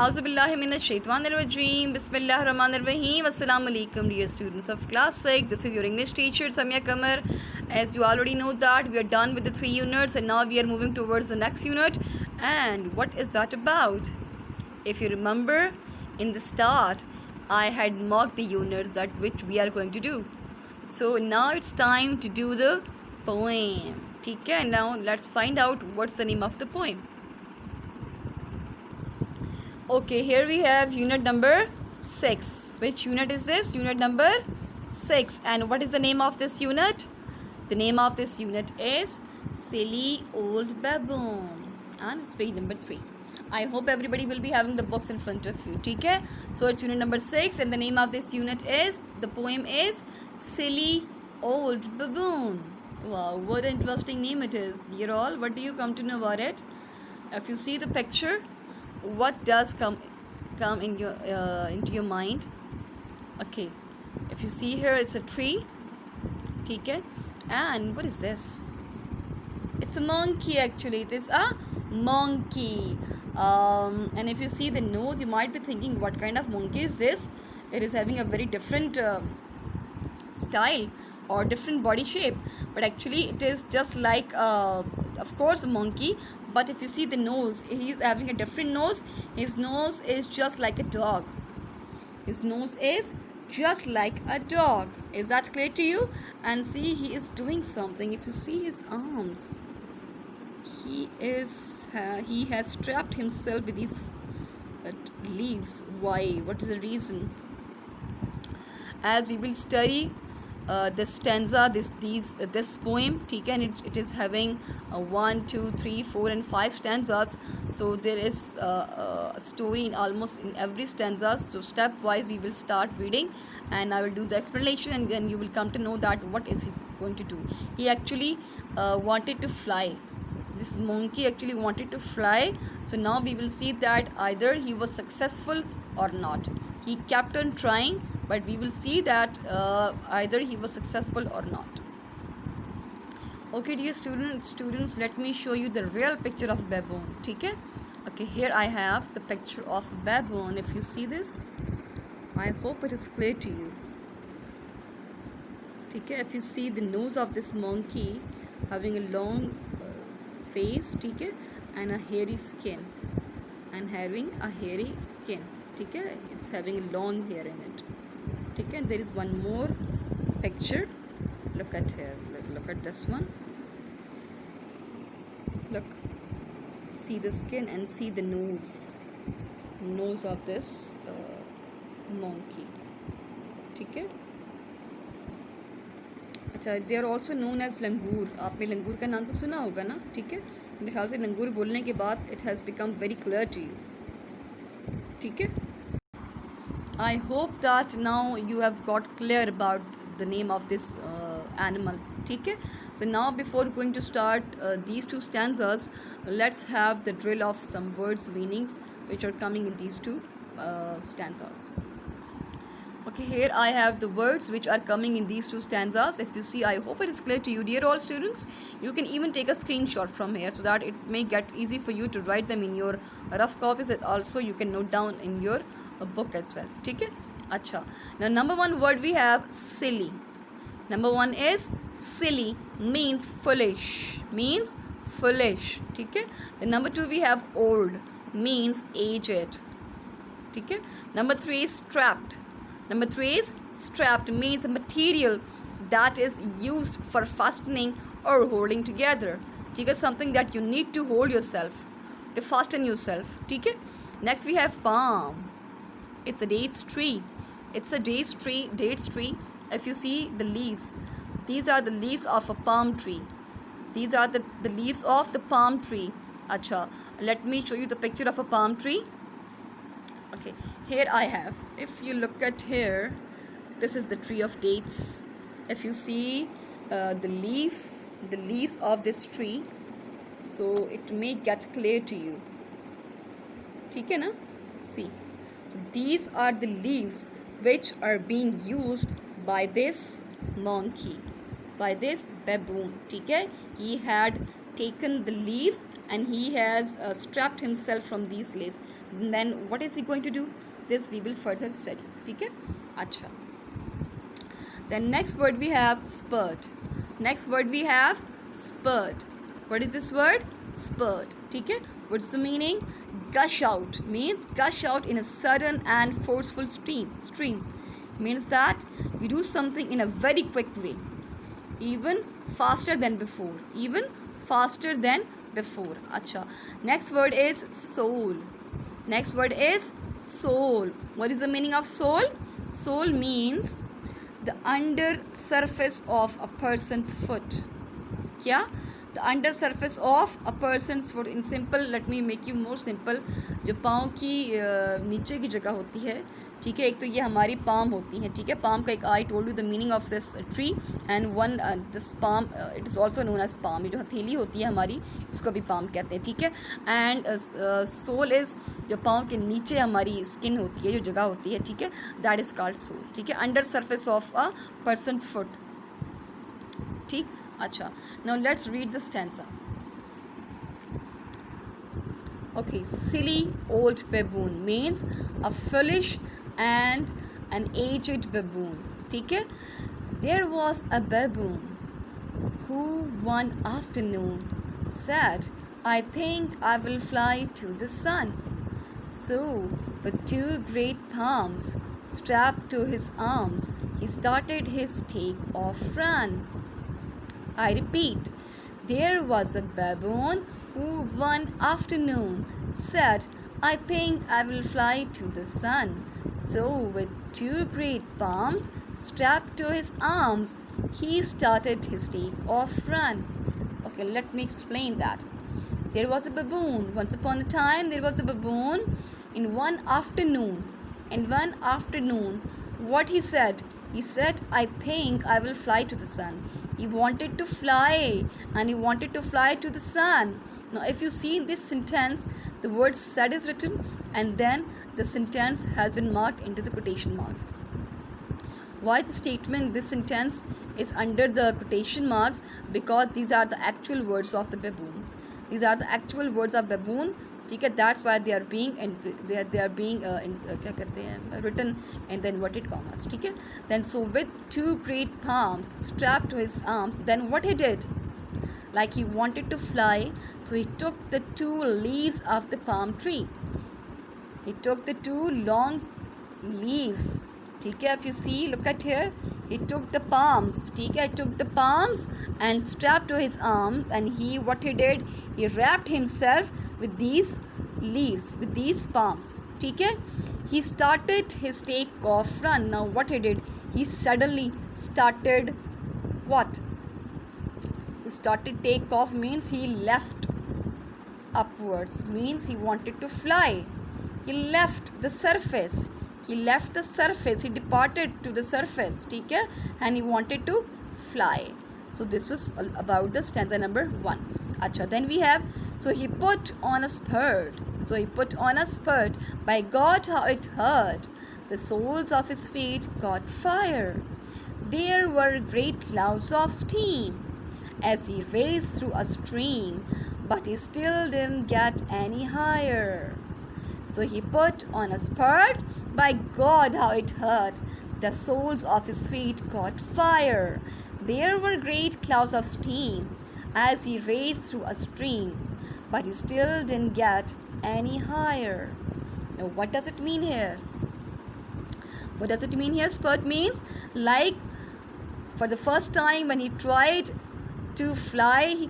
Auzubillahiminash-shaytanir-rajeem. Bismillahir-rahmanir-rahim. Assalamu alaikum, dear students of class 6. This is your English teacher, Samia Kamar. As you already know that we are done with the 3 units and now we are moving towards the next unit. And what is that about? If you remember, in the start, I had marked the units that which we are going to do. So now it's time to do the poem. Okay, now let's find out what's the name of the poem. Okay, here we have unit number 6. Which unit is this? Unit number 6. And what is the name of this unit? The name of this unit is Silly Old Baboon. And it's page number 3. I hope everybody will be having the books in front of you. Okay? So it's unit number 6 and the name of this unit is, the poem is Silly Old Baboon. Wow, what an interesting name it is. Dear all, what do you come to know about it? If you see the picture, what does come in your into your mind? Okay, if you see here, it's a tree. Okay, and what is this? It's a monkey. Actually, it is a monkey. And if you see the nose, you might be thinking, what kind of monkey is this? It is having a very different style or different body shape, but actually it is just like of course a monkey. But if you see the nose, he is having a different nose. His nose is just like a dog. His nose is just like a dog. Is that clear to you? And see, he is doing something. If you see his arms, he has strapped himself with these leaves. Why? What is the reason? As we will study this stanza, this poem, and it is having 1, 2, 3, 4 and 5 stanzas. So there is a story in almost in every stanza. So stepwise we will start reading and I will do the explanation, and then you will come to know that what is he going to do. He actually wanted to fly. This monkey actually wanted to fly. So now we will see that either he was successful or not. He kept on trying, but we will see that either he was successful or not. Okay, dear students, let me show you the real picture of baboon. Okay, here I have the picture of baboon. If you see this, I hope it is clear to you. If you see the nose of this monkey having a long face, and a hairy skin, and having a hairy skin. It's having a long hair in it. And there is one more picture. Look at here. Look at this one. Look. See the skin and see the nose of this monkey. अच्छा, they are also known as langur. आपने langur का नाम तो सुना होगा ना? मेरे ख्याल से langur बोलने के बाद it has become very clear to you. I hope that now you have got clear about the name of this animal. So now before going to start these 2 stanzas, let's have the drill of some words meanings which are coming in these 2 stanzas. Okay, here I have the words which are coming in these 2 stanzas. If you see, I hope it is clear to you, dear all students. You can even take a screenshot from here so that it may get easy for you to write them in your rough copies, and also you can note down in your book as well. Acha. Now number 1 word we have silly. Number 1 is silly, means foolish. Then number 2 we have old, means aged. Number 3 is strapped. Number 3 is strapped, means a material that is used for fastening or holding together. Something that you need to hold yourself, to fasten yourself. Next we have palm. It's a dates tree. Dates tree. If you see the leaves, these are the leaves of a palm tree. These are the leaves of the palm tree. Acha, let me show you the picture of a palm tree. Okay, here I have, if you look at here, this is the tree of dates. If you see the leaves of this tree, so it may get clear to you. Na? See, so these are the leaves which are being used by this monkey, by this baboon. He had taken the leaves and he has strapped himself from these leaves. Then what is he going to do? This we will further study. ठीक है? अच्छा. Then next word we have spurt. Next word we have spurt. What is this word? Spurt. ठीक है? What's the meaning? Gush out means gush out in a sudden and forceful stream means that you do something in a very quick way, even faster than before. Even faster than before. Acha. Next word is soul. Next word is soul. What is the meaning of soul? Soul means the under surface of a person's foot. क्या? The under surface of a person's foot. In simple, let me make you more simple. जो पाँव की नीचे की जगह होती है, ठीक है, एक तो ये हमारी पाम होती है, ठीक है, पाम का एक I told you the meaning of this tree and one this palm it is also known as palm. ये जो हथेली होती है हमारी उसको भी पाम कहते हैं, ठीक है. एंड सोल इज़ जो पाँव के नीचे हमारी स्किन होती है, जो जगह होती है, ठीक है, दैट इज़ कॉल्ड सोल. ठीक है, under surface of a person's foot. ठीक. अच्छा, now let's read the stanza. Okay, silly old baboon means a foolish and an aged baboon. ठीक है. There was a baboon who one afternoon said, I think I will fly to the sun. So, with two great palms strapped to his arms, he started his take-off run. I repeat, there was a baboon who one afternoon said, I think I will fly to the sun. So with two great palms strapped to his arms, he started his take-off run. Okay, let me explain that. There was a baboon. Once upon a time, there was a baboon in one afternoon. In one afternoon, what he said? He said, I think I will fly to the sun. He wanted to fly and he wanted to fly to the sun. Now, if you see in this sentence, the word said is written and then the sentence has been marked into the quotation marks. Why the statement, this sentence is under the quotation marks? Because these are the actual words of the baboon. These are the actual words of baboon. ठीक है, that's why they are being क्या कहते हैं, written in the inverted commas. ठीक है. Then so with two great palms strapped to his arms, then what he did, like he wanted to fly, so he took the two leaves of the palm tree. He took the two long leaves. ठीक है, if you see, look at here, he took the palms. ठीक है, took the palms and strapped to his arms, and what he did, he wrapped himself with these leaves, with these palms. ठीक है, he started his take-off run. Now what he did, he suddenly started what? He started take-off means he left upwards, means he wanted to fly. He left the surface. He left the surface. He departed to the surface. ठीक है, and he wanted to fly. So this was about the stanza number 1. Acha, then we have, so he put on a spurt. So he put on a spurt. By God, how it hurt. The soles of his feet caught fire. There were great clouds of steam as he raced through a stream, but he still didn't get any higher. So he put on a spurt. By God, how it hurt. The soles of his feet caught fire. There were great clouds of steam as he raced through a stream, but he still didn't get any higher. Now, what does it mean here? What does it mean here? Spurt means like for the first time when he tried to fly,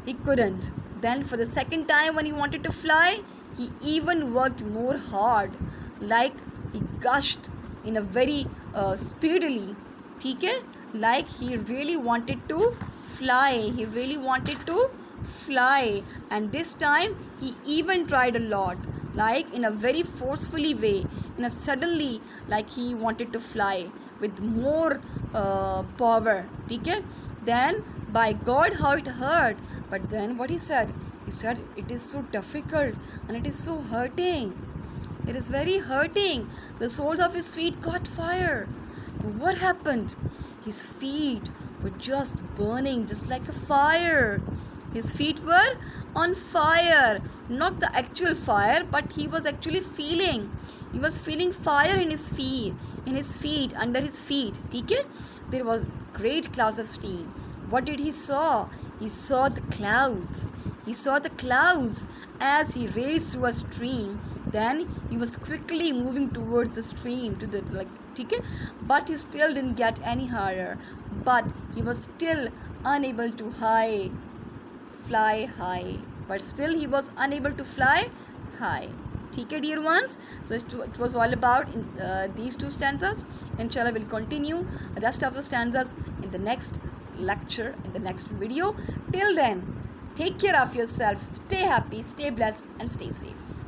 he couldn't. Then for the second time when he wanted to fly, he even worked more hard, like he gushed in a very speedily. ठीक है, like he really wanted to fly. He really wanted to fly, and this time he even tried a lot, like in a very forcefully way, in a suddenly, like he wanted to fly with more power. ठीक है, then by God, how it hurt. But then what he said, it is so difficult and it is so hurting. It is very hurting. The soles of his feet caught fire. What happened? His feet were just burning just like a fire. His feet were on fire. Not the actual fire, but he was actually feeling. He was feeling fire in his feet, under his feet. Okay? There was great clouds of steam. What did he saw? He saw the clouds. He saw the clouds as he raced through a stream. Then he was quickly moving towards the stream to the okay? But he still didn't get any higher. But he was still unable to fly high. But still he was unable to fly high. Okay, dear ones, so it was all about these two stanzas. Inshallah, we'll continue the rest of the stanzas in the next lecture, in the next video. Till then, take care of yourself, stay happy, stay blessed, and stay safe.